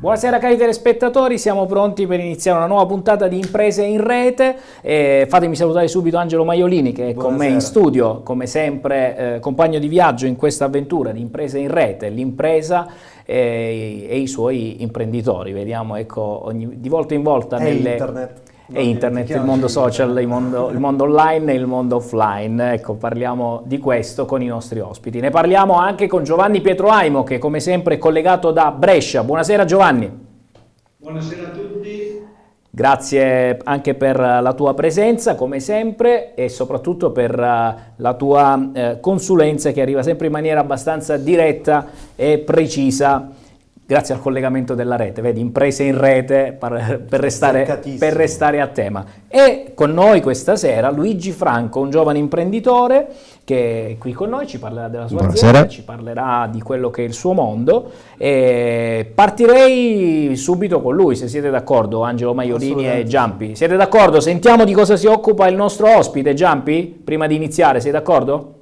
Buonasera cari telespettatori, siamo pronti per iniziare una nuova puntata di Imprese in Rete. Fatemi salutare subito Angelo Maiolini che è con me in studio, come sempre compagno di viaggio in questa avventura di Imprese in Rete, l'impresa e i suoi imprenditori. Vediamo ecco, di volta in volta internet, il mondo social, il mondo online e il mondo offline. Ecco, parliamo di questo con i nostri ospiti. Ne parliamo anche con Giovanni Pietroaimo che come sempre è collegato da Brescia. Buonasera Giovanni. Buonasera a tutti. Grazie anche per la tua presenza come sempre e soprattutto per la tua consulenza che arriva sempre in maniera abbastanza diretta e precisa. Grazie al collegamento della rete, vedi, Imprese in Rete per restare a tema. E con noi questa sera Luigi Franco, un giovane imprenditore che è qui con noi, ci parlerà della sua azienda, ci parlerà di quello che è il suo mondo. E partirei subito con lui, se siete d'accordo, Angelo Maiolini e Giampi. Siete d'accordo? Sentiamo di cosa si occupa il nostro ospite, Giampi, prima di iniziare, sei d'accordo?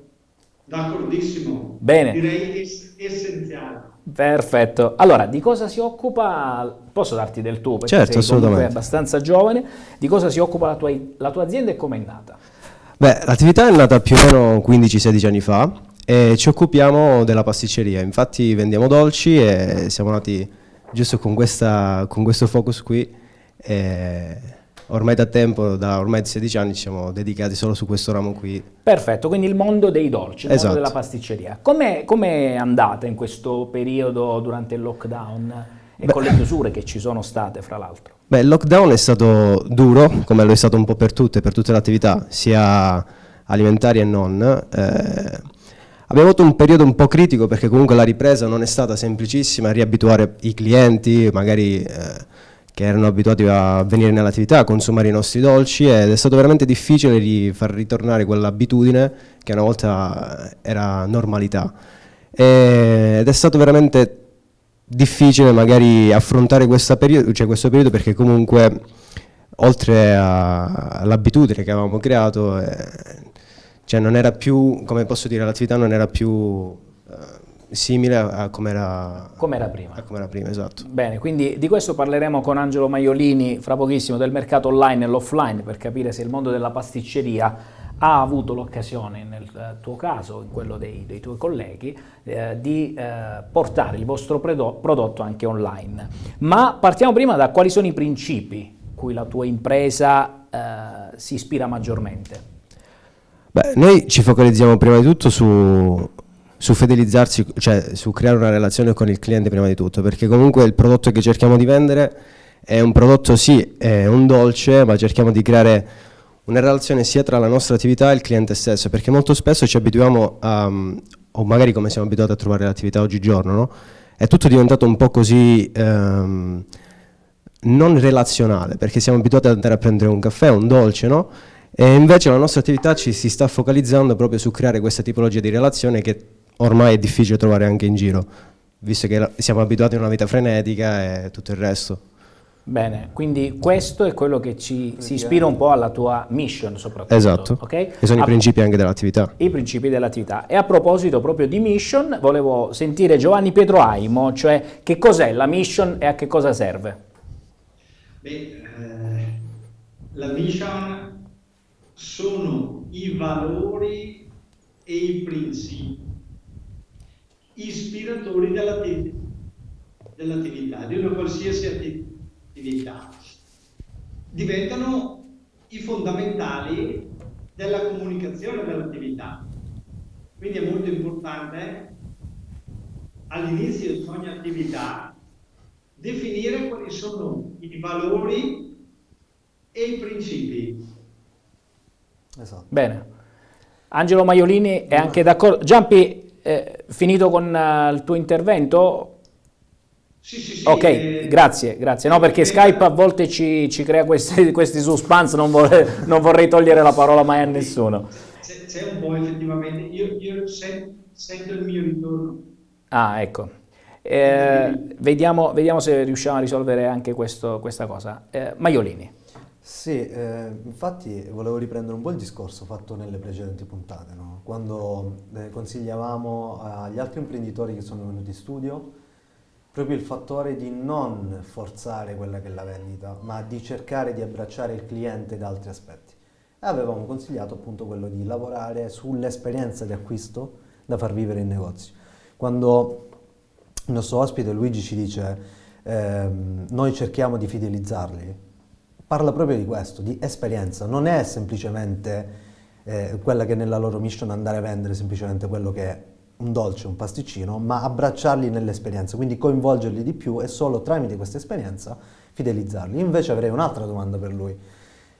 D'accordissimo. Bene. Direi essenziale. Perfetto. Allora, di cosa si occupa? Posso darti del tu, perché certo, sei comunque abbastanza giovane. Di cosa si occupa la tua azienda e com'è nata? Beh, l'attività è nata più o meno 15-16 anni fa e ci occupiamo della pasticceria. Infatti vendiamo dolci e siamo nati giusto con questo focus qui. Ormai da tempo, da ormai 16 anni, ci siamo dedicati solo su questo ramo qui. Perfetto, quindi il mondo dei dolci, il mondo della pasticceria. Come è andata in questo periodo durante il lockdown e con le chiusure che ci sono state, fra l'altro? Beh, il lockdown è stato duro, come lo è stato un po' per tutte le attività, sia alimentari e non. Abbiamo avuto un periodo un po' critico perché comunque la ripresa non è stata semplicissima, riabituare i clienti, magari che erano abituati a venire nell'attività, a consumare i nostri dolci, ed è stato veramente difficile di far ritornare quell'abitudine che una volta era normalità. Ed è stato veramente difficile magari affrontare questo periodo perché comunque oltre all'abitudine che avevamo creato, cioè non era più, come posso dire, l'attività non era più simile a come era prima, esatto. Bene, quindi di questo parleremo con Angelo Maiolini fra pochissimo, del mercato online e l'offline, per capire se il mondo della pasticceria ha avuto l'occasione, nel tuo caso, in quello dei tuoi colleghi, di portare il vostro prodotto anche online. Ma partiamo prima da quali sono i principi cui la tua impresa si ispira maggiormente. Beh, noi ci focalizziamo prima di tutto su fidelizzarsi, cioè su creare una relazione con il cliente prima di tutto, perché comunque il prodotto che cerchiamo di vendere è un prodotto, sì, è un dolce, ma cerchiamo di creare una relazione sia tra la nostra attività e il cliente stesso, perché molto spesso ci abituiamo o magari come siamo abituati a trovare l'attività oggigiorno, no? È tutto diventato un po' così non relazionale, perché siamo abituati ad andare a prendere un caffè, un dolce, no? E invece la nostra attività si sta focalizzando proprio su creare questa tipologia di relazione che ormai è difficile trovare anche in giro, visto che siamo abituati a una vita frenetica e tutto il resto. Bene, quindi questo è quello che si ispira un po' alla tua mission soprattutto. Esatto, okay? Che sono i principi anche dell'attività. I principi dell'attività. E a proposito proprio di mission, volevo sentire Giovanni Pietroaimo, cioè che cos'è la mission e a che cosa serve? Beh, la mission sono i valori e i principi ispiratori dell'attività, di una qualsiasi attività. Diventano i fondamentali della comunicazione dell'attività. Quindi è molto importante all'inizio di ogni attività definire quali sono i valori e i principi. Esatto. Bene. Angelo Maiolini è anche d'accordo. Giampi, finito con il tuo intervento? Sì. Ok, grazie. No, perché Skype a volte ci crea questi suspense, non vorrei togliere la parola mai a nessuno. C'è un po' effettivamente, io sento il mio ritorno. Ah, ecco. Vediamo se riusciamo a risolvere anche questa cosa. Maiolini. Sì, infatti volevo riprendere un po' il discorso fatto nelle precedenti puntate, no? Quando consigliavamo agli altri imprenditori che sono venuti in studio proprio il fattore di non forzare quella che è la vendita, ma di cercare di abbracciare il cliente da altri aspetti. E avevamo consigliato appunto quello di lavorare sull'esperienza di acquisto da far vivere in negozio. Quando il nostro ospite Luigi ci dice noi cerchiamo di fidelizzarli, parla proprio di questo, di esperienza, non è semplicemente quella che è nella loro mission andare a vendere semplicemente quello che è un dolce, un pasticcino, ma abbracciarli nell'esperienza, quindi coinvolgerli di più e solo tramite questa esperienza fidelizzarli. Invece avrei un'altra domanda per lui,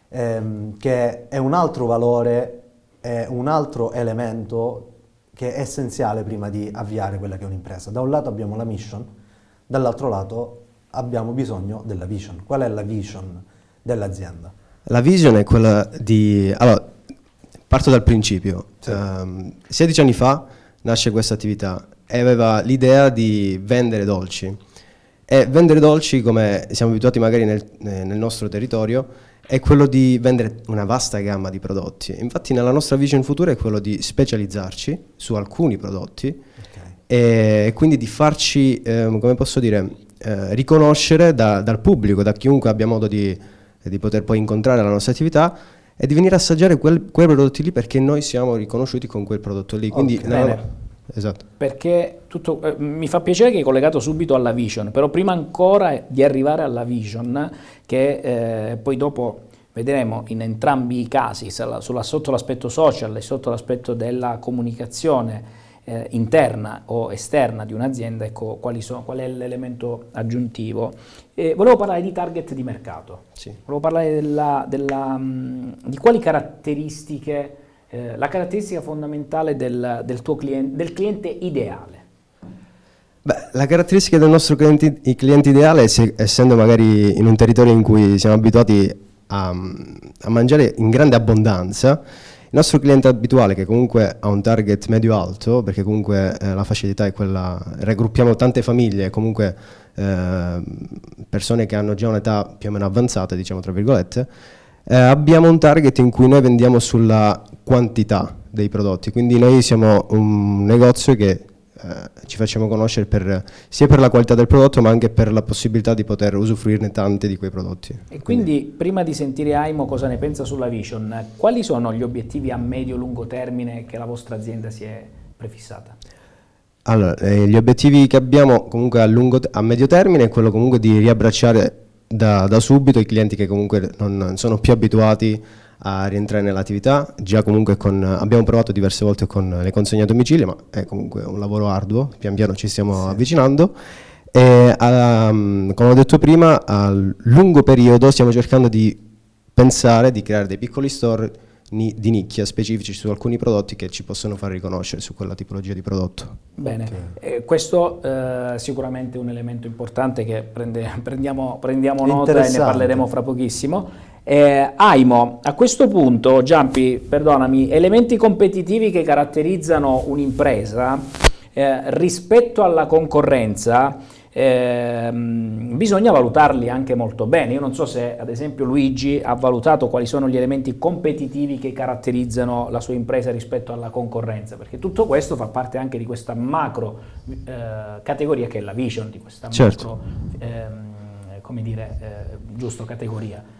che è un altro valore, è un altro elemento che è essenziale prima di avviare quella che è un'impresa. Da un lato abbiamo la mission, dall'altro lato abbiamo bisogno della vision. Qual è la vision dell'azienda? La vision è quella di... Allora, parto dal principio. Sì. 16 anni fa nasce questa attività e aveva l'idea di vendere dolci. E vendere dolci, come siamo abituati magari nel nostro territorio, è quello di vendere una vasta gamma di prodotti. Infatti nella nostra vision futura è quello di specializzarci su alcuni prodotti, Okay. e quindi di farci, come posso dire, riconoscere dal pubblico, da chiunque abbia modo di poter poi incontrare la nostra attività e di venire a assaggiare quei prodotti lì perché noi siamo riconosciuti con quel prodotto lì. Quindi, Bene. esatto. Perché mi fa piacere che hai collegato subito alla vision, però prima ancora di arrivare alla vision, che poi dopo vedremo in entrambi i casi, sotto l'aspetto social e sotto l'aspetto della comunicazione interna o esterna di un'azienda, ecco qual è l'elemento aggiuntivo. Volevo parlare di target di mercato, Sì. volevo parlare di quali caratteristiche, la caratteristica fondamentale del tuo cliente, del cliente ideale. Beh, la caratteristica del nostro cliente ideale, essendo magari in un territorio in cui siamo abituati a mangiare in grande abbondanza, il nostro cliente abituale, che comunque ha un target medio-alto, perché comunque la fascia di età è quella, raggruppiamo tante famiglie, comunque persone che hanno già un'età più o meno avanzata, diciamo tra virgolette, abbiamo un target in cui noi vendiamo sulla quantità dei prodotti, quindi noi siamo un negozio che ci facciamo conoscere sia per la qualità del prodotto ma anche per la possibilità di poter usufruirne tante di quei prodotti. E quindi prima di sentire Aimo cosa ne pensa sulla vision, quali sono gli obiettivi a medio-lungo termine che la vostra azienda si è prefissata? Allora, gli obiettivi che abbiamo comunque a medio termine è quello comunque di riabbracciare da subito i clienti che comunque non sono più abituati a rientrare nell'attività. Già comunque abbiamo provato diverse volte con le consegne a domicilio, ma è comunque un lavoro arduo, pian piano ci stiamo avvicinando. E come ho detto prima, a lungo periodo stiamo cercando di pensare di creare dei piccoli store di nicchia specifici su alcuni prodotti che ci possono far riconoscere su quella tipologia di prodotto. Bene, questo sicuramente è un elemento importante che prendiamo nota e ne parleremo fra pochissimo. Aimo, a questo punto, Giampi, perdonami, elementi competitivi che caratterizzano un'impresa rispetto alla concorrenza, bisogna valutarli anche molto bene. Io non so se ad esempio Luigi ha valutato quali sono gli elementi competitivi che caratterizzano la sua impresa rispetto alla concorrenza, perché tutto questo fa parte anche di questa macro categoria che è la vision, di questa certo. macro, come dire, giusto, categoria.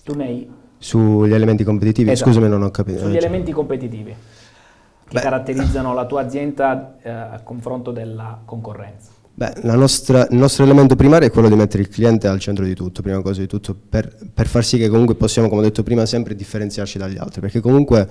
Tu ne hai... Sugli elementi competitivi, Esatto. Scusami, non ho capito. Sugli elementi competitivi che caratterizzano la tua azienda a confronto della concorrenza. Beh, il nostro elemento primario è quello di mettere il cliente al centro di tutto, prima cosa di tutto, per far sì che comunque possiamo, come ho detto prima, sempre differenziarci dagli altri, perché comunque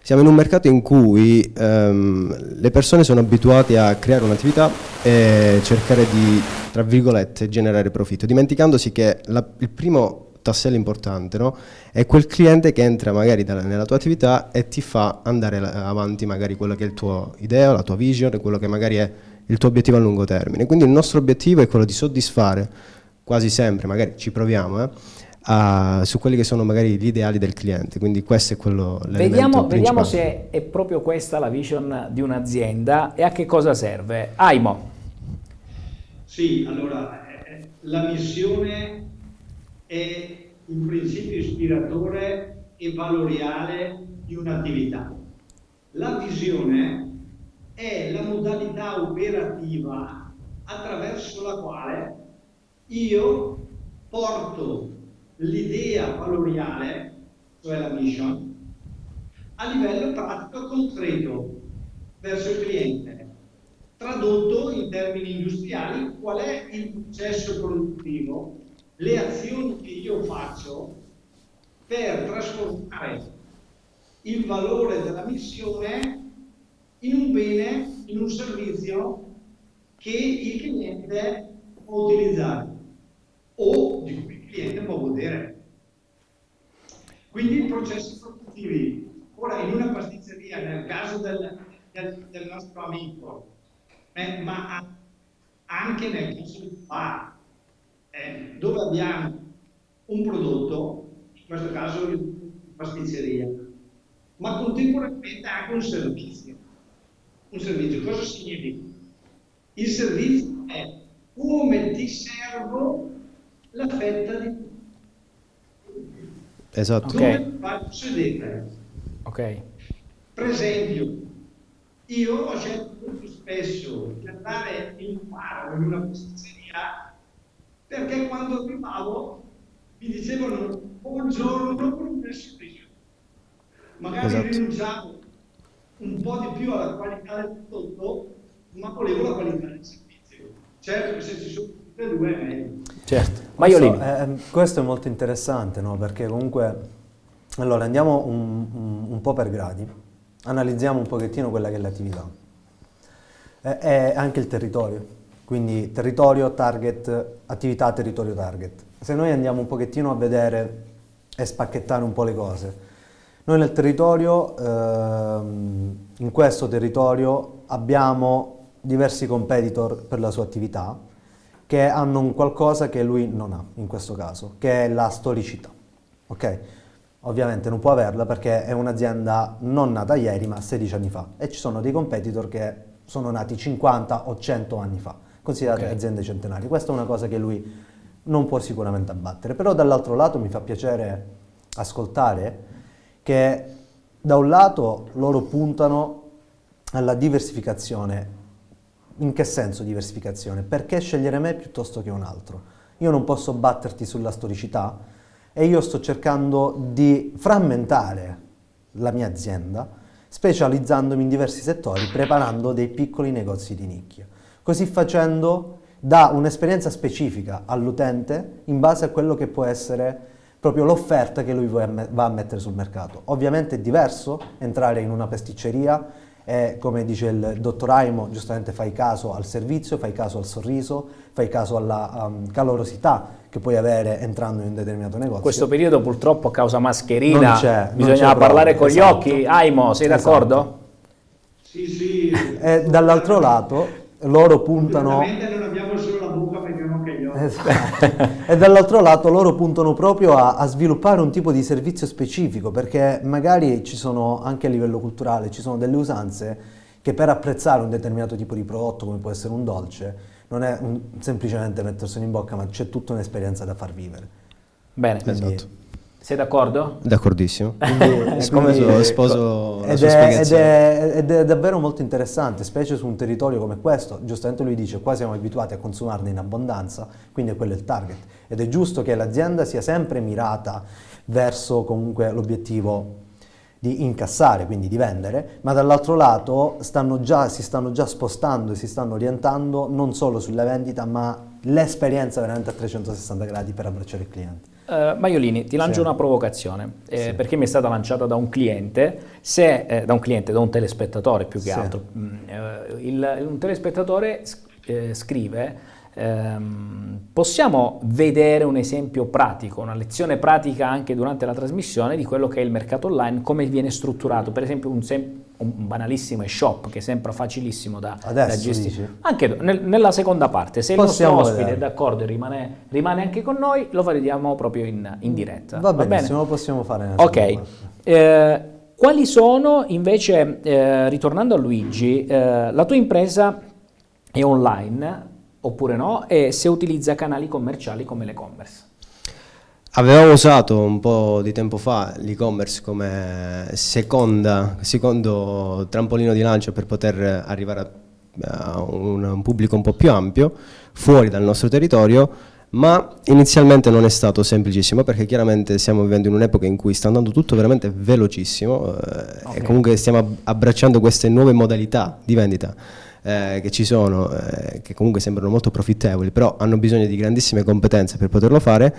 siamo in un mercato in cui le persone sono abituate a creare un'attività e cercare di, tra virgolette, generare profitto, dimenticandosi che il primo tassello importante, no? È quel cliente che entra magari nella tua attività e ti fa andare avanti magari quello che è il tuo idea, la tua vision, quello che magari è il tuo obiettivo a lungo termine. Quindi il nostro obiettivo è quello di soddisfare quasi sempre, magari ci proviamo, su quelli che sono magari gli ideali del cliente. Quindi questo è quello l'elemento principale. Vediamo se è proprio questa la vision di un'azienda e a che cosa serve. Aimo. Sì, allora la missione è il principio ispiratore e valoriale di un'attività. La visione è la modalità operativa attraverso la quale io porto l'idea valoriale, cioè la mission, a livello pratico e concreto verso il cliente. Tradotto in termini industriali, qual è il processo produttivo, le azioni che io faccio per trasformare il valore della missione in un bene, in un servizio che il cliente può utilizzare o di cui il cliente può godere. Quindi i processi produttivi. Ora, in una pasticceria, nel caso del nostro amico, ma anche nel caso di bar, dove abbiamo un prodotto, in questo caso pasticceria, ma contemporaneamente anche un servizio. Un servizio cosa significa? Il servizio è come ti servo la fetta di Esatto. come faccio sedere. Ok. Per esempio, io ho scelto molto spesso di andare in un bar o in una pasticceria perché quando arrivavo mi dicevano buongiorno con un bel sorriso. Magari Esatto. rinunciavo un po' di più alla qualità del prodotto, ma volevo la qualità del servizio. Certo che se ci sono tutte e due è meglio. Certo. Maiolini. Questo è molto interessante, no? Perché comunque, allora andiamo un po' per gradi, analizziamo un pochettino quella che è l'attività e anche il territorio, quindi territorio, target, attività, territorio, target. Se noi andiamo un pochettino a vedere e spacchettare un po' le cose, noi nel territorio, in questo territorio abbiamo diversi competitor per la sua attività che hanno un qualcosa che lui non ha in questo caso, che è la storicità, ok? Ovviamente non può averla perché è un'azienda non nata ieri ma 16 anni fa e ci sono dei competitor che sono nati 50 o 100 anni fa, considerate aziende centenarie. Questa è una cosa che lui non può sicuramente abbattere, però dall'altro lato mi fa piacere ascoltare che da un lato loro puntano alla diversificazione. In che senso diversificazione? Perché scegliere me piuttosto che un altro? Io non posso batterti sulla storicità e io sto cercando di frammentare la mia azienda specializzandomi in diversi settori, preparando dei piccoli negozi di nicchia. Così facendo dà un'esperienza specifica all'utente in base a quello che può essere proprio l'offerta che lui va a mettere sul mercato. Ovviamente è diverso entrare in una pasticceria e, come dice il dottor Aimo, giustamente fai caso al servizio, fai caso al sorriso, fai caso alla calorosità che puoi avere entrando in un determinato negozio. Questo periodo purtroppo a causa mascherina Non c'è bisognava proprio, parlare con gli esatto. occhi. Aimo, sei d'accordo? Sì. E dall'altro lato loro puntano... Ovviamente non abbiamo solo la bocca, vediamo anche gli occhi. Esatto. E dall'altro lato loro puntano proprio a sviluppare un tipo di servizio specifico, perché magari ci sono anche a livello culturale, ci sono delle usanze che per apprezzare un determinato tipo di prodotto, come può essere un dolce, non è semplicemente metterselo in bocca, ma c'è tutta un'esperienza da far vivere. Bene. Esatto. Sei d'accordo? D'accordissimo. Quindi- Sposo la ed sua spiegazione. ed è davvero molto interessante, specie su un territorio come questo. Giustamente lui dice, qua siamo abituati a consumarne in abbondanza, quindi quello è il target. Ed è giusto che l'azienda sia sempre mirata verso comunque l'obiettivo di incassare, quindi di vendere, ma dall'altro lato si stanno già spostando e si stanno orientando non solo sulla vendita, ma l'esperienza veramente a 360 gradi per abbracciare il cliente. Maiolini, ti lancio Sì. una provocazione, Sì. perché mi è stata lanciata da un cliente, da un telespettatore più che Sì. altro. Un telespettatore scrive, possiamo vedere un esempio pratico, una lezione pratica anche durante la trasmissione di quello che è il mercato online, come viene strutturato, per esempio un banalissimo e-shop che sembra facilissimo da Adesso gestire. dici? Anche nella seconda parte, se il Possiamo nostro ospite vedere. è d'accordo e rimane anche con noi, lo vediamo proprio in diretta. Va bene? benissimo, lo possiamo fare nella seconda parte. Ok. Quali sono invece, ritornando a Luigi, la tua impresa è online oppure no? E se utilizza canali commerciali come l'e-commerce? Avevamo usato un po' di tempo fa l'e-commerce come secondo trampolino di lancio per poter arrivare a a un pubblico un po' più ampio, fuori dal nostro territorio, ma inizialmente non è stato semplicissimo perché chiaramente stiamo vivendo in un'epoca in cui sta andando tutto veramente velocissimo e comunque stiamo abbracciando queste nuove modalità di vendita che ci sono, che comunque sembrano molto profittevoli, però hanno bisogno di grandissime competenze per poterlo fare.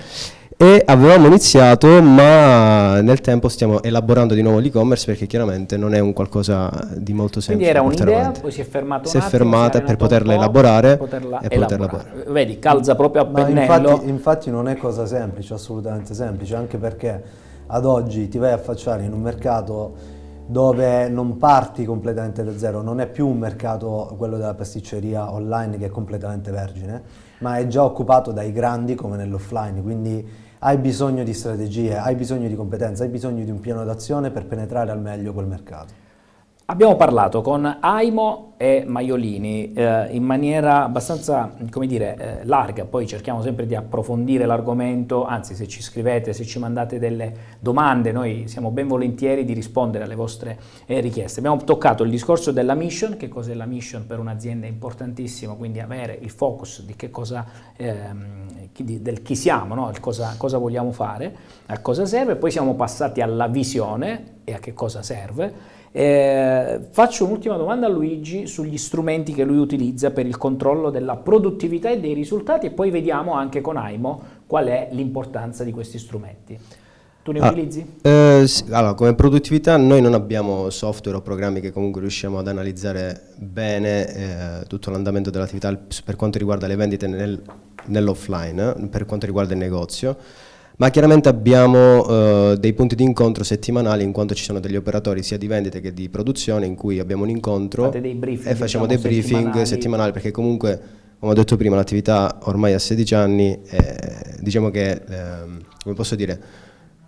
E avevamo iniziato, ma nel tempo stiamo elaborando di nuovo l'e-commerce perché chiaramente non è un qualcosa di molto semplice. Quindi era da portare un'idea, avanti. poi si è fermato Si un è attimo, fermata si è per allenato un poterla po', elaborare poterla e poterla elaborare. Vedi, calza proprio a Ma pennello. infatti non è cosa semplice, assolutamente semplice, anche perché ad oggi ti vai a affacciare in un mercato dove non parti completamente da zero, non è più un mercato, quello della pasticceria online, che è completamente vergine, ma è già occupato dai grandi come nell'offline, quindi hai bisogno di strategie, hai bisogno di competenze, hai bisogno di un piano d'azione per penetrare al meglio quel mercato. Abbiamo parlato con Aimo e Maiolini in maniera abbastanza, come dire, larga, poi cerchiamo sempre di approfondire l'argomento, anzi se ci scrivete, se ci mandate delle domande, noi siamo ben volentieri di rispondere alle vostre richieste. Abbiamo toccato il discorso della mission, che cos'è la mission per un'azienda è importantissimo, quindi avere il focus di che cosa, del chi siamo, no? Cosa vogliamo fare, a cosa serve, poi siamo passati alla visione e a che cosa serve. Faccio un'ultima domanda a Luigi sugli strumenti che lui utilizza per il controllo della produttività e dei risultati e poi vediamo anche con Aimo qual è l'importanza di questi strumenti. Tu ne utilizzi? Sì, allora, come produttività noi non abbiamo software o programmi che comunque riusciamo ad analizzare bene tutto l'andamento dell'attività per quanto riguarda le vendite nell'offline, per quanto riguarda il negozio. Ma chiaramente abbiamo dei punti di incontro settimanali in quanto ci sono degli operatori sia di vendite che di produzione in cui abbiamo un incontro e facciamo dei briefing settimanali perché comunque, come ho detto prima, l'attività ormai ha 16 anni e diciamo che, come posso dire,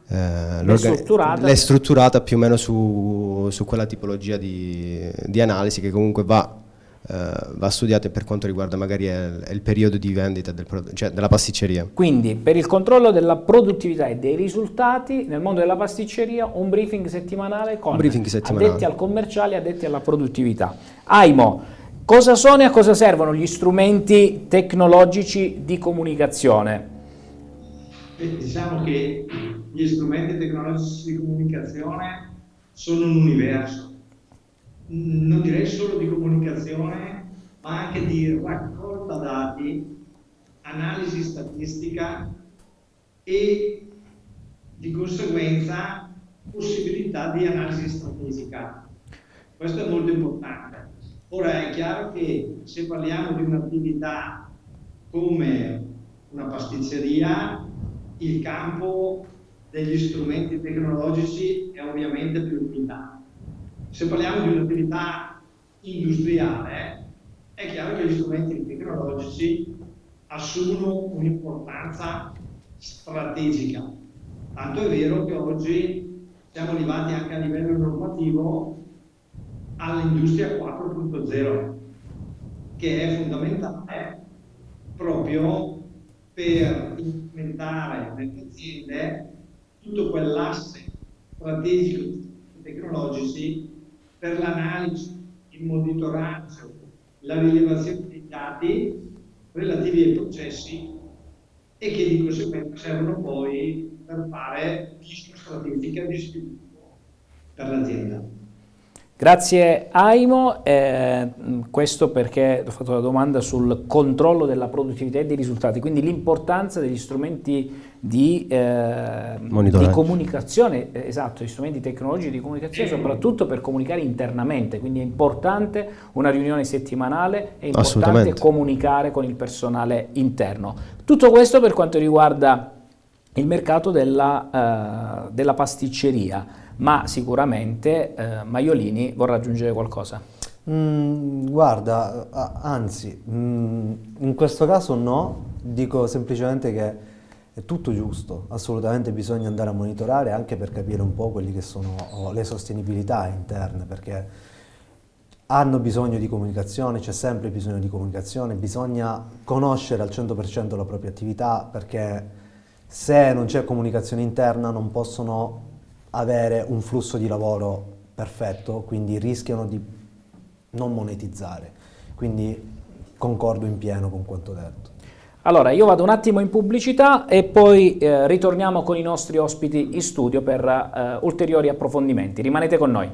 l'è strutturata più o meno su quella tipologia di analisi che comunque va studiato per quanto riguarda magari il periodo di vendita cioè della pasticceria. Quindi per il controllo della produttività e dei risultati nel mondo della pasticceria un briefing settimanale con addetti al commerciale e addetti alla produttività. Aimo, cosa sono e a cosa servono gli strumenti tecnologici di comunicazione? Diciamo che gli strumenti tecnologici di comunicazione sono un universo. Non direi solo di comunicazione, ma anche di raccolta dati, analisi statistica e di conseguenza possibilità di analisi strategica. Questo è molto importante. Ora è chiaro che se parliamo di un'attività come una pasticceria, il campo degli strumenti tecnologici è ovviamente più limitato. Se parliamo di un'attività industriale, è chiaro che gli strumenti tecnologici assumono un'importanza strategica. Tanto è vero che oggi siamo arrivati anche a livello normativo all'industria 4.0, che è fondamentale proprio per implementare nelle aziende tutto quell'asse strategico tecnologici per l'analisi, il monitoraggio, la rilevazione dei dati relativi ai processi e che di conseguenza servono poi per fare visione strategica di sviluppo per l'azienda. Grazie Aimo, questo perché ho fatto la domanda sul controllo della produttività e dei risultati, quindi l'importanza degli strumenti di comunicazione, esatto, gli strumenti tecnologici di comunicazione soprattutto per comunicare internamente, quindi è importante una riunione settimanale, è importante comunicare con il personale interno. Tutto questo per quanto riguarda il mercato della pasticceria. Ma sicuramente Maiolini vorrà aggiungere qualcosa. Guarda, anzi, in questo caso no, dico semplicemente che è tutto giusto, assolutamente bisogna andare a monitorare anche per capire un po' quelli che sono le sostenibilità interne, perché hanno bisogno di comunicazione, c'è sempre bisogno di comunicazione, bisogna conoscere al 100% la propria attività, perché se non c'è comunicazione interna non possono avere un flusso di lavoro perfetto, quindi rischiano di non monetizzare. quindi concordo in pieno con quanto detto. Allora, io vado un attimo in pubblicità e poi ritorniamo con i nostri ospiti in studio per ulteriori approfondimenti. Rimanete con noi.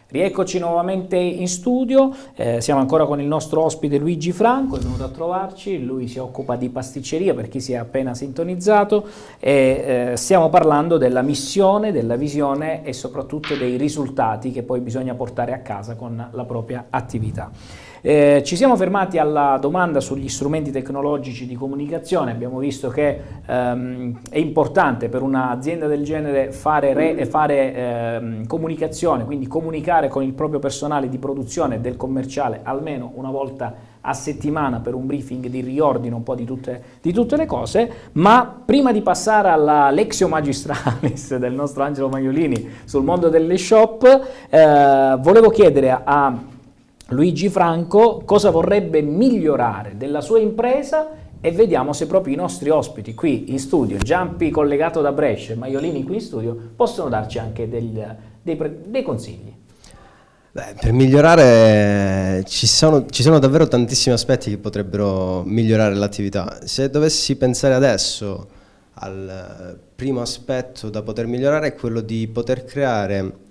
Rieccoci nuovamente in studio, siamo ancora con il nostro ospite Luigi Franco, è venuto a trovarci, lui si occupa di pasticceria per chi si è appena sintonizzato e stiamo parlando della missione, della visione e soprattutto dei risultati che poi bisogna portare a casa con la propria attività. Ci siamo fermati alla domanda sugli strumenti tecnologici di comunicazione, abbiamo visto che è importante per un'azienda del genere fare comunicazione, quindi comunicare con il proprio personale di produzione del commerciale almeno una volta a settimana per un briefing di riordino un po' di tutte le cose, ma prima di passare alla Lexio Magistralis del nostro Angelo Maiolini sul mondo delle shop, volevo chiedere a Luigi Franco cosa vorrebbe migliorare della sua impresa e vediamo se proprio i nostri ospiti qui in studio, Giampi collegato da Brescia e Maiolini qui in studio, possono darci anche dei consigli. Beh, per migliorare ci sono davvero tantissimi aspetti che potrebbero migliorare l'attività. Se dovessi pensare adesso al primo aspetto da poter migliorare è quello di poter creare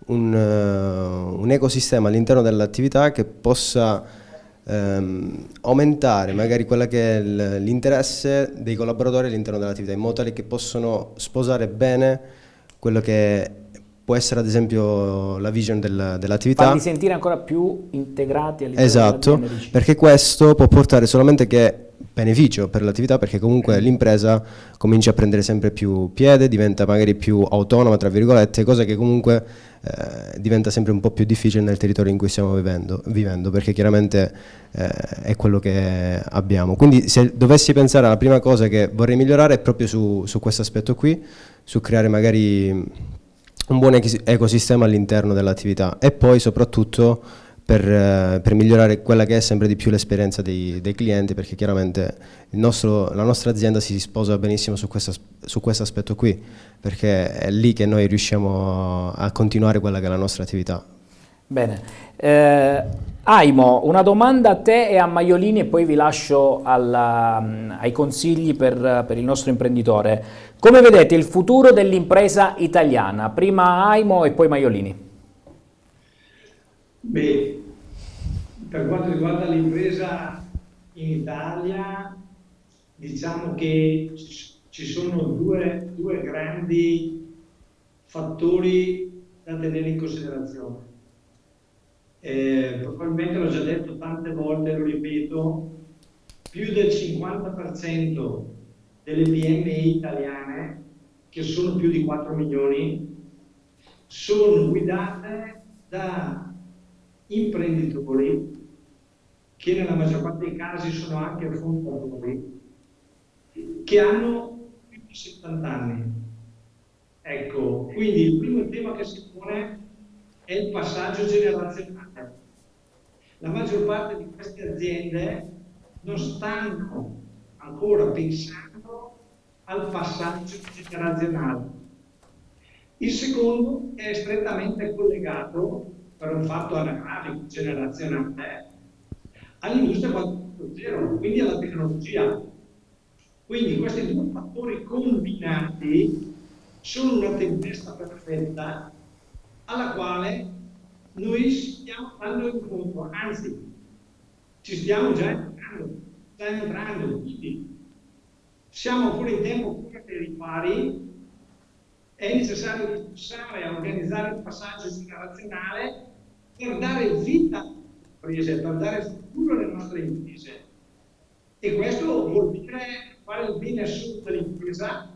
un ecosistema all'interno dell'attività che possa aumentare magari quella che è l'interesse dei collaboratori all'interno dell'attività, in modo tale che possano sposare bene quello che può essere ad esempio la vision dell'attività. Farli sentire ancora più integrati all'interno esatto, dell'azienda. Perché questo può portare solamente che beneficio per l'attività, perché comunque l'impresa comincia a prendere sempre più piede, diventa magari più autonoma tra virgolette, cosa che comunque diventa sempre un po' più difficile nel territorio in cui stiamo vivendo, perché chiaramente è quello che abbiamo. Quindi se dovessi pensare alla prima cosa che vorrei migliorare è proprio su questo aspetto qui, su creare magari un buon ecosistema all'interno dell'attività e poi soprattutto per migliorare quella che è sempre di più l'esperienza dei clienti, perché chiaramente la nostra azienda si sposa benissimo su questo aspetto qui, perché è lì che noi riusciamo a continuare quella che è la nostra attività. Bene, Aimo, una domanda a te e a Maiolini e poi vi lascio ai consigli per il nostro imprenditore. Come vedete il futuro dell'impresa italiana? Prima Aimo e poi Maiolini. Beh, per quanto riguarda l'impresa in Italia, diciamo che ci sono due grandi fattori da tenere in considerazione. Probabilmente l'ho già detto tante volte, lo ripeto, più del 50% delle PMI italiane, che sono più di 4 milioni, sono guidate da imprenditori che nella maggior parte dei casi sono anche fondatori, che hanno più di 70 anni. Ecco, quindi il primo tema che si pone è il passaggio generazionale. La maggior parte di queste aziende non stanno ancora pensando al passaggio generazionale. Il secondo è strettamente collegato, per un fatto anagrafico generazionale, all'industria 4.0, quindi alla tecnologia. Quindi questi due fattori combinati sono una tempesta perfetta alla quale noi stiamo andando incontro, anzi ci stiamo già entrando, quindi siamo ancora in tempo per i ripari. È necessario pensare a organizzare il passaggio generazionale per dare vita alle imprese, per dare futuro alle nostre imprese. E questo vuol dire fare il bene solo dell'impresa,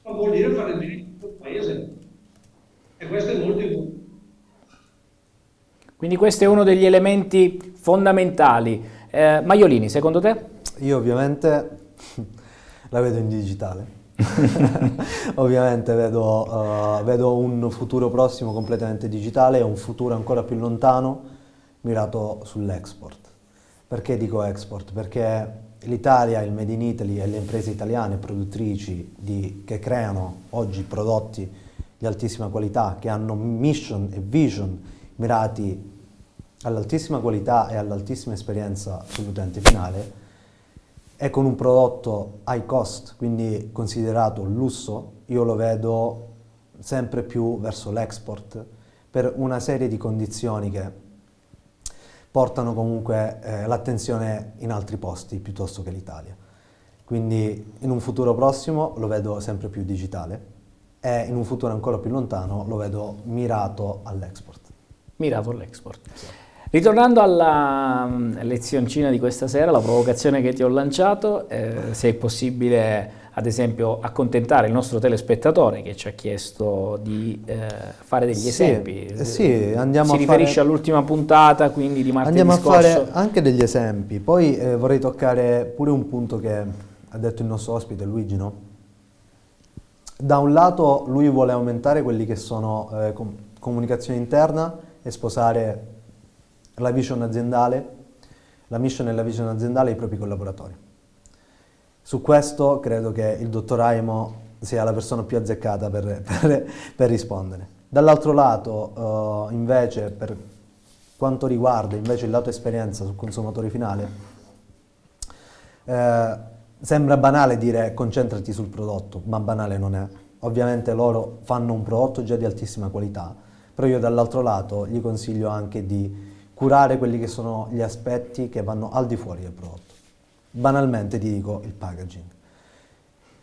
ma vuol dire fare il bene di tutto il paese. E questo è molto importante. Quindi questo è uno degli elementi fondamentali. Maiolini, secondo te? Io ovviamente la vedo in digitale. Ovviamente vedo un futuro prossimo completamente digitale e un futuro ancora più lontano mirato sull'export. Perché dico export? Perché l'Italia, il Made in Italy e le imprese italiane produttrici che creano oggi prodotti di altissima qualità, che hanno mission e vision mirati all'altissima qualità e all'altissima esperienza sull'utente finale, e con un prodotto high cost, quindi considerato lusso, io lo vedo sempre più verso l'export per una serie di condizioni che portano comunque l'attenzione in altri posti piuttosto che l'Italia. Quindi in un futuro prossimo lo vedo sempre più digitale e in un futuro ancora più lontano lo vedo mirato all'export. Mirato all'export. Ritornando alla lezioncina di questa sera, la provocazione che ti ho lanciato, se è possibile ad esempio accontentare il nostro telespettatore che ci ha chiesto di fare degli esempi. Sì, andiamo si riferisce all'ultima puntata, quindi di martedì andiamo scorso. a fare anche degli esempi. Poi vorrei toccare pure un punto che ha detto il nostro ospite Luigi, no? Da un lato lui vuole aumentare quelli che sono comunicazione interna e sposare la vision aziendale, la mission e la vision aziendale ai propri collaboratori. Su questo credo che il dottor Aimo sia la persona più azzeccata per rispondere. Dall'altro lato, invece, per quanto riguarda invece il lato esperienza sul consumatore finale, sembra banale dire concentrati sul prodotto, ma banale non è. Ovviamente loro fanno un prodotto già di altissima qualità, però io dall'altro lato gli consiglio anche di curare quelli che sono gli aspetti che vanno al di fuori del prodotto. Banalmente ti dico il packaging.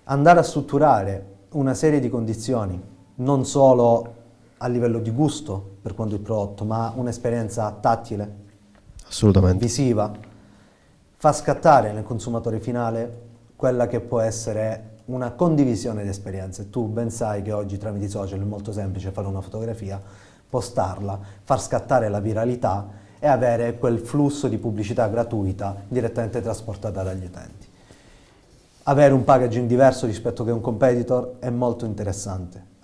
Andare a strutturare una serie di condizioni, non solo a livello di gusto per quanto il prodotto, ma un'esperienza tattile, Assolutamente. visiva, fa scattare nel consumatore finale quella che può essere una condivisione di esperienze. Tu ben sai che oggi tramite i social è molto semplice fare una fotografia, postarla, far scattare la viralità e avere quel flusso di pubblicità gratuita direttamente trasportata dagli utenti. Avere un packaging diverso rispetto che un competitor è molto interessante.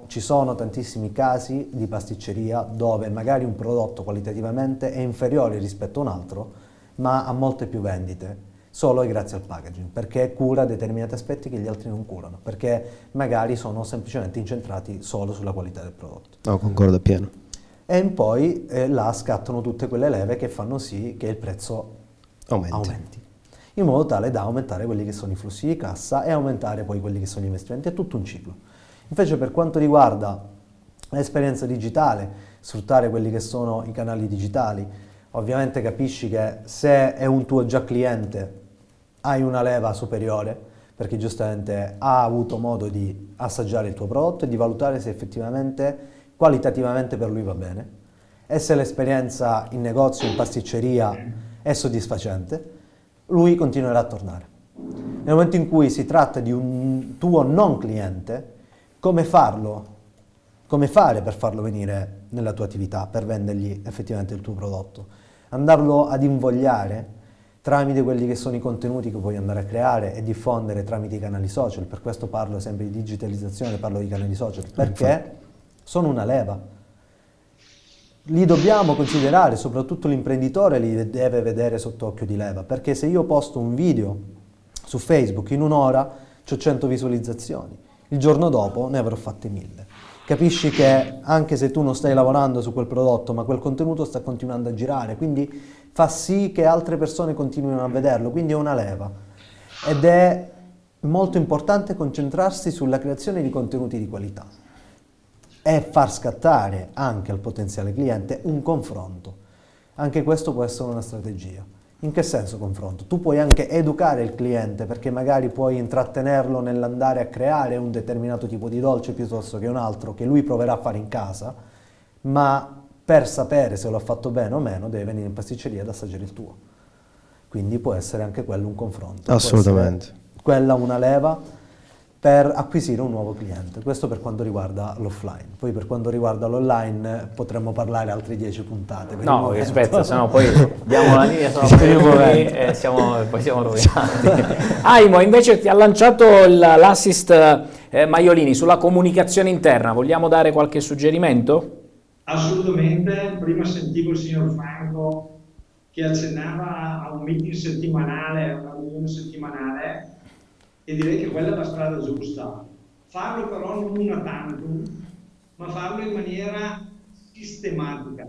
Ci sono tantissimi casi di pasticceria dove magari un prodotto qualitativamente è inferiore rispetto a un altro, ma ha molte più vendite, solo e grazie al packaging, perché cura determinati aspetti che gli altri non curano, perché magari sono semplicemente incentrati solo sulla qualità del prodotto. No, concordo appieno. E poi là scattano tutte quelle leve che fanno sì che il prezzo aumenti, in modo tale da aumentare quelli che sono i flussi di cassa e aumentare poi quelli che sono gli investimenti. È tutto un ciclo. Invece per quanto riguarda l'esperienza digitale, sfruttare quelli che sono i canali digitali, ovviamente capisci che se è un tuo già cliente hai una leva superiore, perché giustamente ha avuto modo di assaggiare il tuo prodotto e di valutare se effettivamente qualitativamente per lui va bene, e se l'esperienza in negozio, in pasticceria è soddisfacente, lui continuerà a tornare. Nel momento in cui si tratta di un tuo non cliente, come fare per farlo venire nella tua attività, per vendergli effettivamente il tuo prodotto? Andarlo ad invogliare tramite quelli che sono i contenuti che puoi andare a creare e diffondere tramite i canali social. Per questo parlo sempre di digitalizzazione, parlo di canali social, perché sono una leva. Li dobbiamo considerare, soprattutto l'imprenditore li deve vedere sotto occhio di leva, perché se io posto un video su Facebook in un'ora c'ho 100 visualizzazioni, il giorno dopo ne avrò fatte 1000. Capisci che anche se tu non stai lavorando su quel prodotto, ma quel contenuto sta continuando a girare, quindi fa sì che altre persone continuino a vederlo, quindi è una leva. Ed è molto importante concentrarsi sulla creazione di contenuti di qualità e far scattare anche al potenziale cliente un confronto. Anche questo può essere una strategia. In che senso confronto? Tu puoi anche educare il cliente, perché magari puoi intrattenerlo nell'andare a creare un determinato tipo di dolce piuttosto che un altro che lui proverà a fare in casa, ma per sapere se lo ha fatto bene o meno deve venire in pasticceria ad assaggiare il tuo. Quindi può essere anche quello un confronto. Assolutamente. Quella una leva per acquisire un nuovo cliente. Questo per quanto riguarda l'offline. Poi per quanto riguarda l'online potremmo parlare altre 10 puntate. No, aspetta, sennò poi diamo la linea, sono e poi siamo rovinati. Aimo, invece ti ha lanciato l'assist Maiolini sulla comunicazione interna. Vogliamo dare qualche suggerimento? Assolutamente. Prima sentivo il signor Franco che accennava a un meeting settimanale, a una riunione settimanale, e direi che quella è la strada giusta. farlo però non una tantum, ma farlo in maniera sistematica,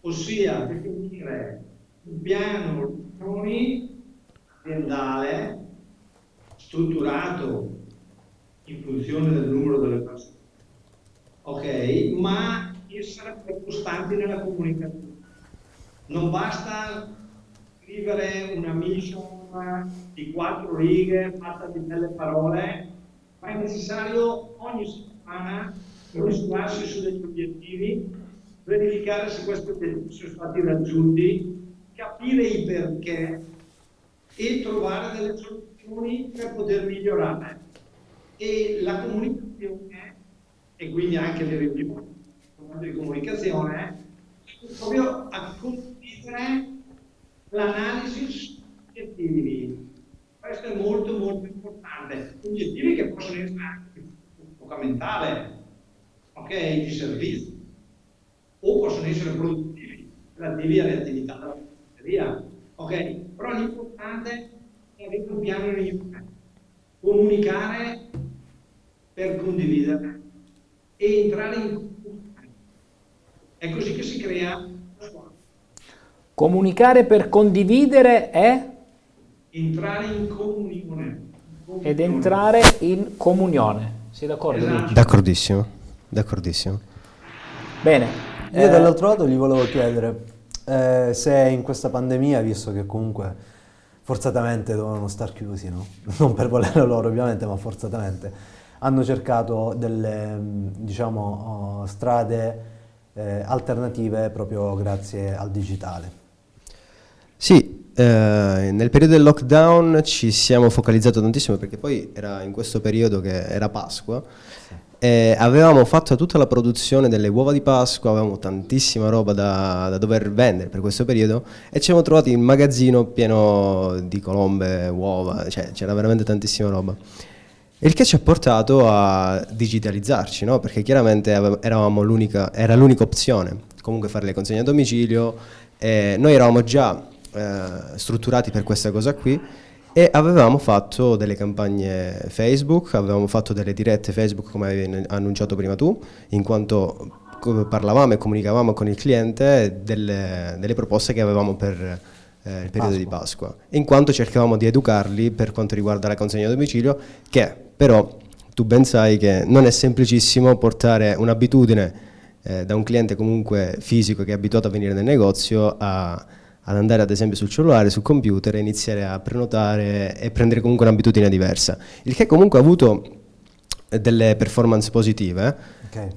ossia definire un piano aziendale strutturato in funzione del numero delle persone, ok? Ma essere costanti nella comunicazione. Non basta scrivere una mission di 4 righe fatta di belle parole, ma è necessario ogni settimana misurarsi su degli obiettivi, verificare se questi obiettivi sono stati raggiunti, capire i perché e trovare delle soluzioni per poter migliorare. E la comunicazione, e quindi anche le riunioni di comunicazione, proprio a condividere l'analisi sugli obiettivi. Questo è molto molto importante. Obiettivi che possono essere anche fondamentali, ok, di servizio, o possono essere produttivi, relativi alle attività della pasticceria, ok? Però l'importante è avere un piano in ogni momento, comunicare per condividere e entrare in comunicazione. È così che si crea la squadra. Comunicare per condividere è? Entrare in comunione. Ed entrare in comunione. Sei d'accordo? Esatto. D'accordissimo, d'accordissimo. Bene. Io dall'altro lato gli volevo chiedere se in questa pandemia, visto che comunque forzatamente dovevano star chiusi, no? Non per volere loro ovviamente, ma forzatamente, hanno cercato delle, diciamo, strade alternative proprio grazie al digitale. Sì, nel periodo del lockdown ci siamo focalizzati tantissimo perché poi era in questo periodo che era Pasqua. Avevamo fatto tutta la produzione delle uova di Pasqua, avevamo tantissima roba da dover vendere per questo periodo e ci siamo trovati in magazzino pieno di colombe, uova, cioè c'era veramente tantissima roba. Il che ci ha portato a digitalizzarci, no? Perché chiaramente eravamo era l'unica opzione, comunque fare le consegne a domicilio, noi eravamo già strutturati per questa cosa qui e avevamo fatto delle campagne Facebook, avevamo fatto delle dirette Facebook come avevi annunciato prima tu, in quanto parlavamo e comunicavamo con il cliente delle proposte che avevamo per il periodo di Pasqua, in quanto cercavamo di educarli per quanto riguarda la consegna a domicilio, che però tu ben sai che non è semplicissimo portare un'abitudine da un cliente comunque fisico che è abituato a venire nel negozio ad andare ad esempio sul cellulare, sul computer e iniziare a prenotare e prendere comunque un'abitudine diversa, il che comunque ha avuto delle performance positive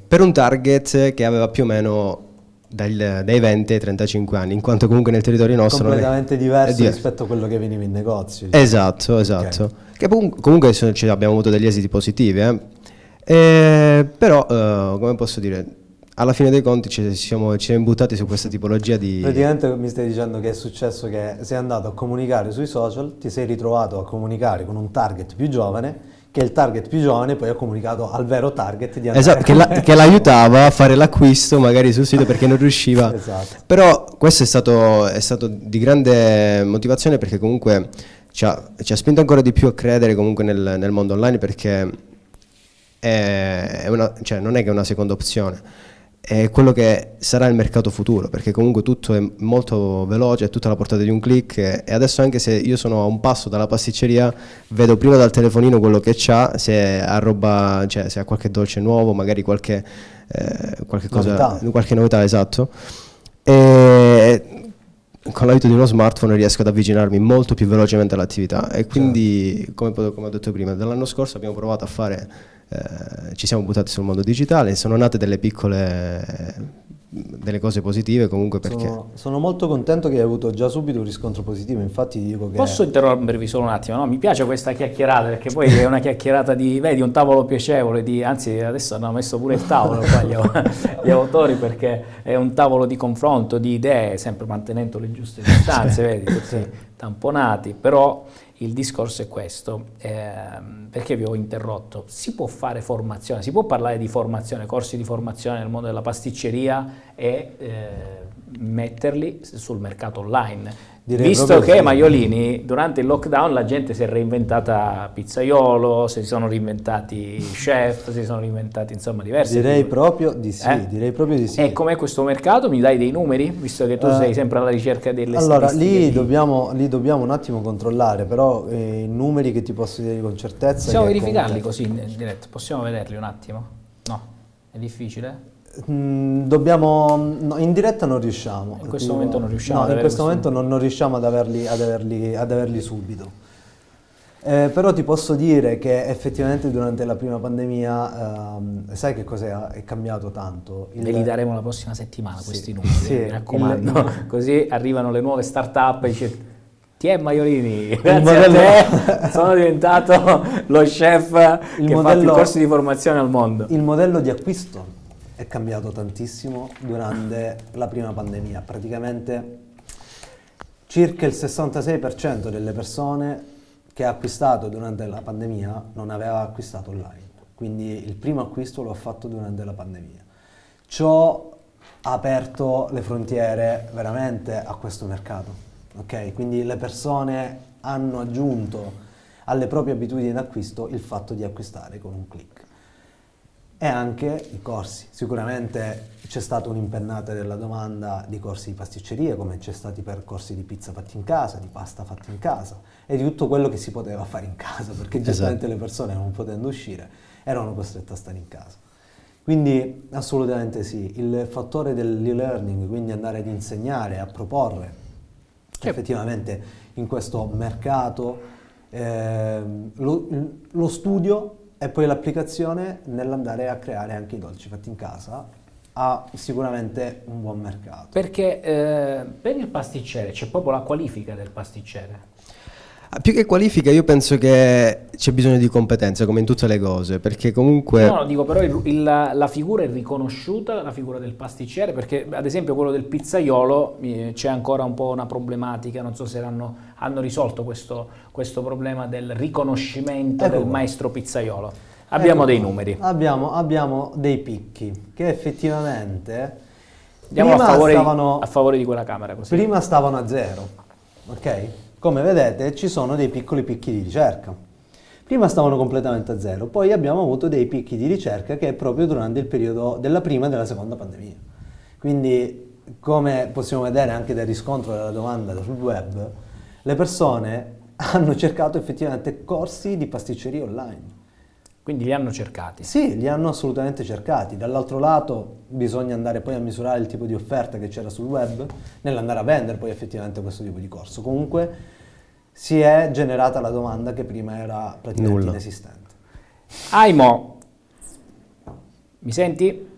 per un target che aveva più o meno dai 20 ai 35 anni, in quanto comunque nel territorio nostro completamente diverso rispetto a quello che veniva in negozio. Esatto. Che comunque abbiamo avuto degli esiti positivi, però come posso dire, alla fine dei conti ci siamo buttati su questa tipologia di... Praticamente mi stai dicendo che è successo che sei andato a comunicare sui social, ti sei ritrovato a comunicare con un target più giovane, che il target più giovane poi ha comunicato al vero target di andare... Esatto, che l'aiutava a fare l'acquisto magari sul sito perché non riusciva. Esatto. Però questo è stato di grande motivazione perché comunque ci ha spinto ancora di più a credere comunque nel mondo online, perché cioè non è che è una seconda opzione, è quello che sarà il mercato futuro, perché comunque tutto è molto veloce, è tutta alla portata di un click e adesso anche se io sono a un passo dalla pasticceria vedo prima dal telefonino quello che c'ha, se ha roba, cioè se ha qualche dolce nuovo, magari qualche novità, esatto, e con l'aiuto di uno smartphone riesco ad avvicinarmi molto più velocemente all'attività e quindi come ho detto prima, dall'anno scorso abbiamo provato a fare ci siamo buttati sul mondo digitale, sono nate delle cose positive comunque perché... Sono molto contento che hai avuto già subito un riscontro positivo, infatti dico che... Posso interrompervi solo un attimo? No? Mi piace questa chiacchierata perché poi è una chiacchierata vedi, un tavolo piacevole, anzi adesso hanno messo pure il tavolo qua gli autori perché è un tavolo di confronto, di idee, sempre mantenendo le giuste distanze, vedi, tutti tamponati, però... Il discorso è questo, perché vi ho interrotto? Si può fare formazione, si può parlare di formazione, corsi di formazione nel mondo della pasticceria e metterli sul mercato online. Visto proprio che sì. Maiolini, durante il lockdown la gente si è reinventata pizzaiolo, si sono reinventati chef, si sono reinventati insomma diverse Direi figure. proprio di sì, direi proprio di sì. E com'è questo mercato? Mi dai dei numeri? Visto che tu sei sempre alla ricerca delle Allora, statistiche lì di- dobbiamo un attimo controllare, però i numeri che ti posso dire con certezza... Possiamo che verificarli comunque- così in diretta? Possiamo vederli un attimo? No, è difficile? No, in diretta non riusciamo. In questo momento non riusciamo ad No, in avere questo questo- momento non riusciamo ad averli subito. Però ti posso dire che effettivamente durante la prima pandemia, sai che cosa è cambiato tanto? Ve li daremo la prossima settimana Sì, questi numeri, sì, mi raccomando. Così arrivano le nuove start-up e dice ti è Maiolini, grazie modello- a te sono diventato lo chef che ha fatto i modello- corsi di formazione al mondo. Il modello di acquisto è cambiato tantissimo durante la prima pandemia. Praticamente circa il 66% delle persone che ha acquistato durante la pandemia non aveva acquistato online. Quindi il primo acquisto l'ho fatto durante la pandemia. Ciò ha aperto le frontiere veramente a questo mercato. Ok? Quindi le persone hanno aggiunto alle proprie abitudini d'acquisto il fatto di acquistare con un click. E anche i corsi. Sicuramente c'è stata un'impennata della domanda di corsi di pasticceria, come c'è stati per corsi di pizza fatti in casa, di pasta fatti in casa e di tutto quello che si poteva fare in casa, perché giustamente le persone non potendo uscire erano costrette a stare in casa. Quindi assolutamente sì, il fattore dell'e-learning, quindi andare ad insegnare, a proporre effettivamente in questo mercato lo studio e poi l'applicazione nell'andare a creare anche i dolci fatti in casa ha sicuramente un buon mercato. Perché per il pasticcere c'è proprio la qualifica del pasticcere. Più che qualifica, io penso che c'è bisogno di competenze, come in tutte le cose, perché comunque... No, dico però la figura è riconosciuta, la figura del pasticcere, perché ad esempio quello del pizzaiolo c'è ancora un po' una problematica, non so se hanno risolto questo problema del riconoscimento Ecco del qua. maestro pizzaiolo. Abbiamo dei numeri. Abbiamo dei picchi che effettivamente Andiamo prima a favore di quella camera così. prima stavano a zero, ok? Come vedete ci sono dei piccoli picchi di ricerca. Prima stavano completamente a zero, poi abbiamo avuto dei picchi di ricerca che è proprio durante il periodo della prima e della seconda pandemia. Quindi, come possiamo vedere anche dal riscontro della domanda sul web, le persone hanno cercato effettivamente corsi di pasticceria online. Quindi li hanno cercati. Sì, li hanno assolutamente cercati. Dall'altro lato bisogna andare poi a misurare il tipo di offerta che c'era sul web nell'andare a vendere poi effettivamente questo tipo di corso. Comunque si è generata la domanda che prima era praticamente Nulla. inesistente. Aimo, mi senti?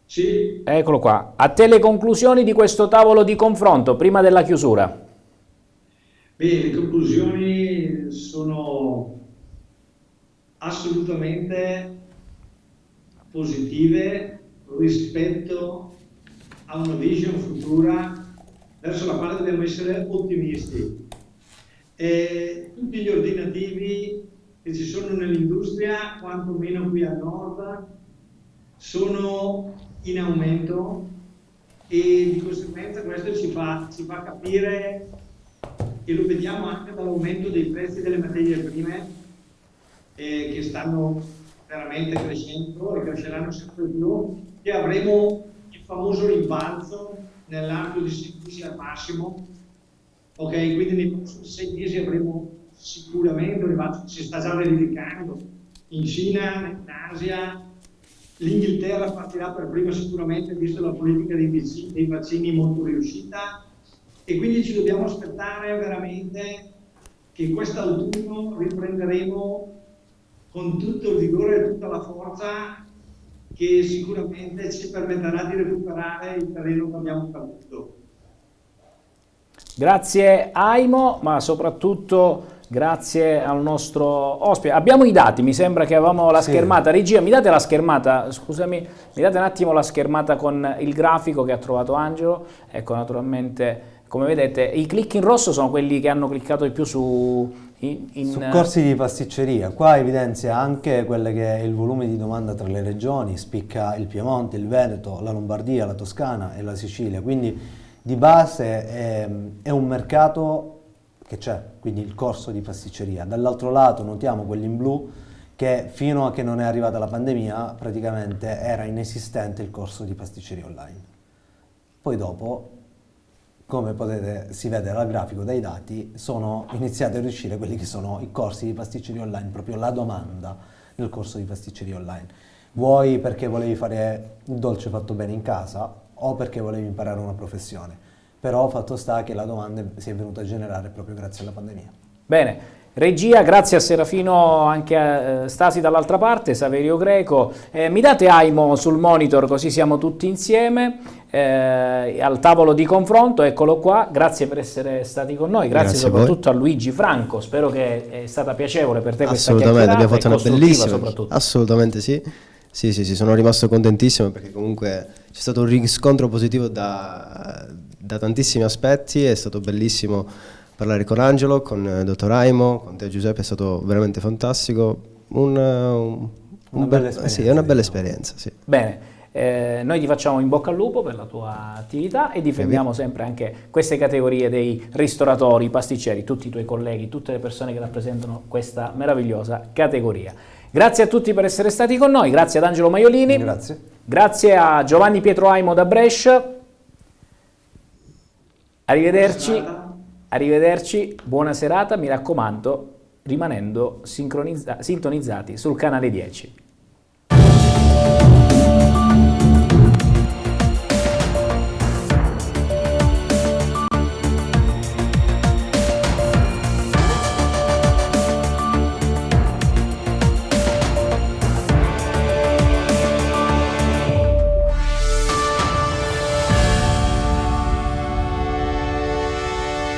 Sì, Eccolo qua. A te le conclusioni di questo tavolo di confronto prima della chiusura. beh, le conclusioni sono assolutamente positive rispetto a una vision futura verso la quale dobbiamo essere ottimisti. E tutti gli ordinativi che ci sono nell'industria, quantomeno qui al nord, sono in aumento e di conseguenza questo ci fa capire, e lo vediamo anche dall'aumento dei prezzi delle materie prime che stanno veramente crescendo e cresceranno sempre più, che avremo il famoso rimbalzo nell'arco di 6 mesi al massimo. Ok, quindi nei prossimi 6 mesi avremo sicuramente un rimbalzo che si sta già verificando in Cina, in Asia. L'Inghilterra partirà per prima sicuramente, visto la politica dei vaccini molto riuscita, e quindi ci dobbiamo aspettare veramente che quest'autunno riprenderemo con tutto il vigore e tutta la forza che sicuramente ci permetterà di recuperare il terreno che abbiamo perduto. Grazie Aimo, ma soprattutto grazie al nostro ospite. Abbiamo i dati, mi sembra che avevamo la schermata. Regia, mi date la schermata, scusami, mi date un attimo la schermata con il grafico che ha trovato Angelo. Ecco, naturalmente, come vedete, i click in rosso sono quelli che hanno cliccato di più su corsi di pasticceria. Qua evidenzia anche quello che è il volume di domanda tra le regioni, spicca il Piemonte, il Veneto, la Lombardia, la Toscana e la Sicilia, quindi Di base è un mercato che c'è, quindi il corso di pasticceria. Dall'altro lato notiamo quelli in blu che fino a che non è arrivata la pandemia praticamente era inesistente il corso di pasticceria online. Poi dopo, come si vede dal grafico, dai dati, sono iniziati ad uscire quelli che sono i corsi di pasticceria online, proprio la domanda del corso di pasticceria online. Vuoi perché volevi fare il dolce fatto bene in casa o perché volevi imparare una professione. Però fatto sta che la domanda si è venuta a generare proprio grazie alla pandemia. Bene, regia, grazie a Serafino, anche a Stasi dall'altra parte, Saverio Greco. Mi date Aimo sul monitor così siamo tutti insieme al tavolo di confronto, eccolo qua, grazie per essere stati con noi, grazie soprattutto a Luigi Franco, spero che è stata piacevole per te questa chiacchierata. Assolutamente, abbiamo fatto una bellissima, soprattutto. Assolutamente sì. Sì, sono rimasto contentissimo perché comunque c'è stato un riscontro positivo da tantissimi aspetti, è stato bellissimo parlare con Angelo, con il dottor Aimo, con te Giuseppe, è stato veramente fantastico, una bella esperienza. Sì, è una bella esperienza, sì. Bene. Noi ti facciamo in bocca al lupo per la tua attività e difendiamo sempre anche queste categorie dei ristoratori, i pasticceri, tutti i tuoi colleghi, tutte le persone che rappresentano questa meravigliosa categoria. Grazie a tutti per essere stati con noi, grazie ad Angelo Maiolini, grazie a Giovanni Pietro Aimo da Brescia, arrivederci, buona serata, mi raccomando, rimanendo sintonizzati sul canale 10.